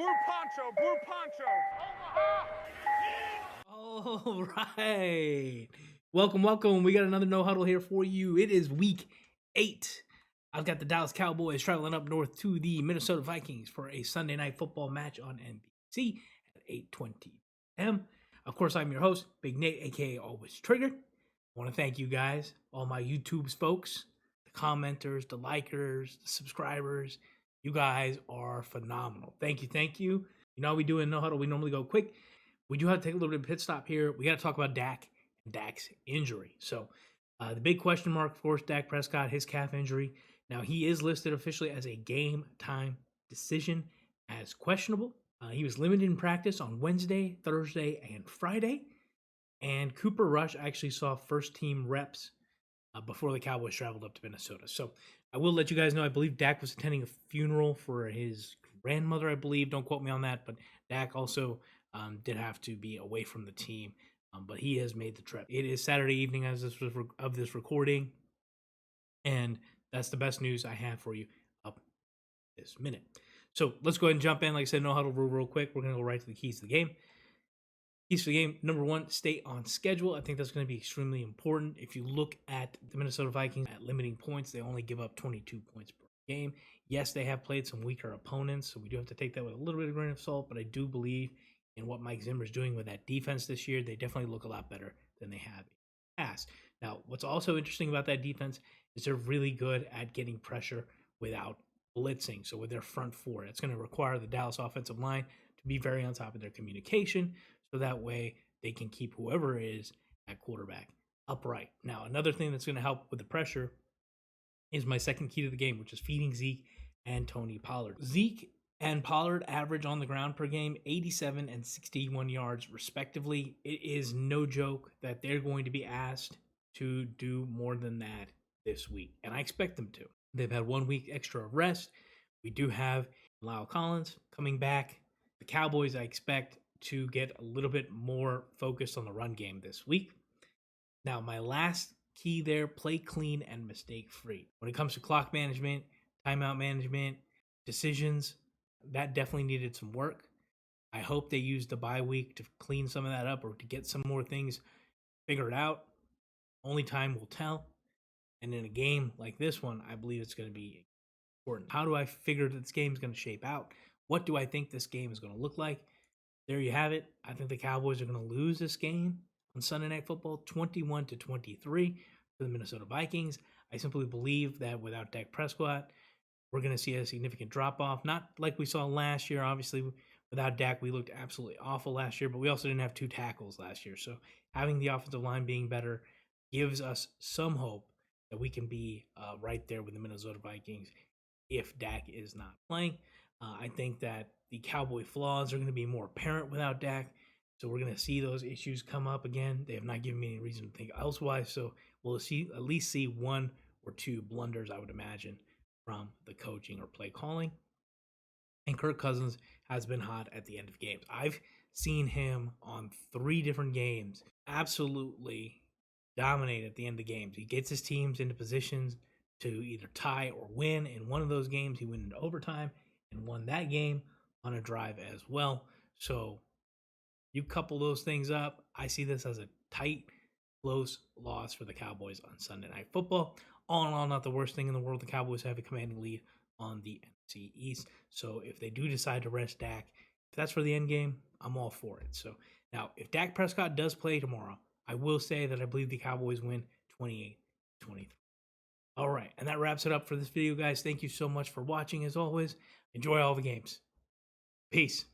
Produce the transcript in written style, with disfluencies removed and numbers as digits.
Blue poncho, blue poncho. All right. Welcome. We got another No Huddle here for you. It is week 8. I've got the Dallas Cowboys traveling up north to the Minnesota Vikings for a Sunday night football match on NBC at 8:20 p.m. Of course, I'm your host, Big Nate, aka Always Triggered. I want to thank you guys, all my YouTube's folks, the commenters, the likers, the subscribers. You guys are phenomenal. Thank you. You know how we do in No Huddle. We normally go quick. We do have to take a little bit of pit stop here. We got to talk about Dak and Dak's injury. So the big question mark, of course, Dak Prescott, his calf injury. Now, he is listed officially as a game time decision as questionable. He was limited in practice on Wednesday, Thursday, and Friday. And Cooper Rush actually saw first-team reps before the Cowboys traveled up to Minnesota. So I will let you guys know, I believe Dak was attending a funeral for his grandmother, I believe. Don't quote me on that. But Dak also did have to be away from the team. But he has made the trip. It is Saturday evening as of this recording. And that's the best news I have for you up this minute. So let's go ahead and jump in. Like I said, No Huddle real quick. We're going to go right to the keys to the game. Keys to the game, number one, stay on schedule. I think that's going to be extremely important. If you look at the Minnesota Vikings at limiting points, they only give up 22 points per game. Yes, they have played some weaker opponents, so we do have to take that with a little bit of grain of salt, but I do believe in what Mike Zimmer's doing with that defense this year. They definitely look a lot better than they have in the past. Now, what's also interesting about that defense is they're really good at getting pressure without blitzing. So with their front four, it's going to require the Dallas offensive line to be very on top of their communication, so that way they can keep whoever is at quarterback upright. Now, another thing that's going to help with the pressure is my second key to the game, which is feeding Zeke and Tony Pollard. Zeke and Pollard average on the ground per game 87 and 61 yards respectively. It is no joke that they're going to be asked to do more than that this week, and I expect them to. They've had 1 week extra of rest. We do have Lyle Collins coming back. The Cowboys, I expect to get a little bit more focused on the run game this week. Now, my last key there, play clean and mistake free. When it comes to clock management, timeout management, decisions, that definitely needed some work. I hope they used the bye week to clean some of that up or to get some more things figured out. Only time will tell. And in a game like this one, I believe it's going to be important. How do I figure that this game is going to shape out? What do I think this game is going to look like? There you have it. I think the Cowboys are going to lose this game on Sunday Night Football 21-23 for the Minnesota Vikings. I simply believe that without Dak Prescott, we're going to see a significant drop-off. Not like we saw last year. Obviously, without Dak, we looked absolutely awful last year, but we also didn't have 2 tackles last year. So having the offensive line being better gives us some hope that we can be right there with the Minnesota Vikings if Dak is not playing. I think that the Cowboy flaws are going to be more apparent without Dak, so we're going to see those issues come up again. They have not given me any reason to think elsewise, so we'll at least see 1 or 2 blunders, I would imagine, from the coaching or play calling. And Kirk Cousins has been hot at the end of games. I've seen him on 3 different games absolutely dominate at the end of games. He gets his teams into positions to either tie or win. In one of those games, he went into overtime and won that game on a drive as well. So you couple those things up, I see this as a tight, close loss for the Cowboys on Sunday Night Football. All in all, not the worst thing in the world. The Cowboys have a commanding lead on the NFC East. So if they do decide to rest Dak, if that's for the end game, I'm all for it. So now, if Dak Prescott does play tomorrow, I will say that I believe the Cowboys win 28-23. All right, and that wraps it up for this video, guys. Thank you so much for watching, as always. Enjoy all the games. Peace.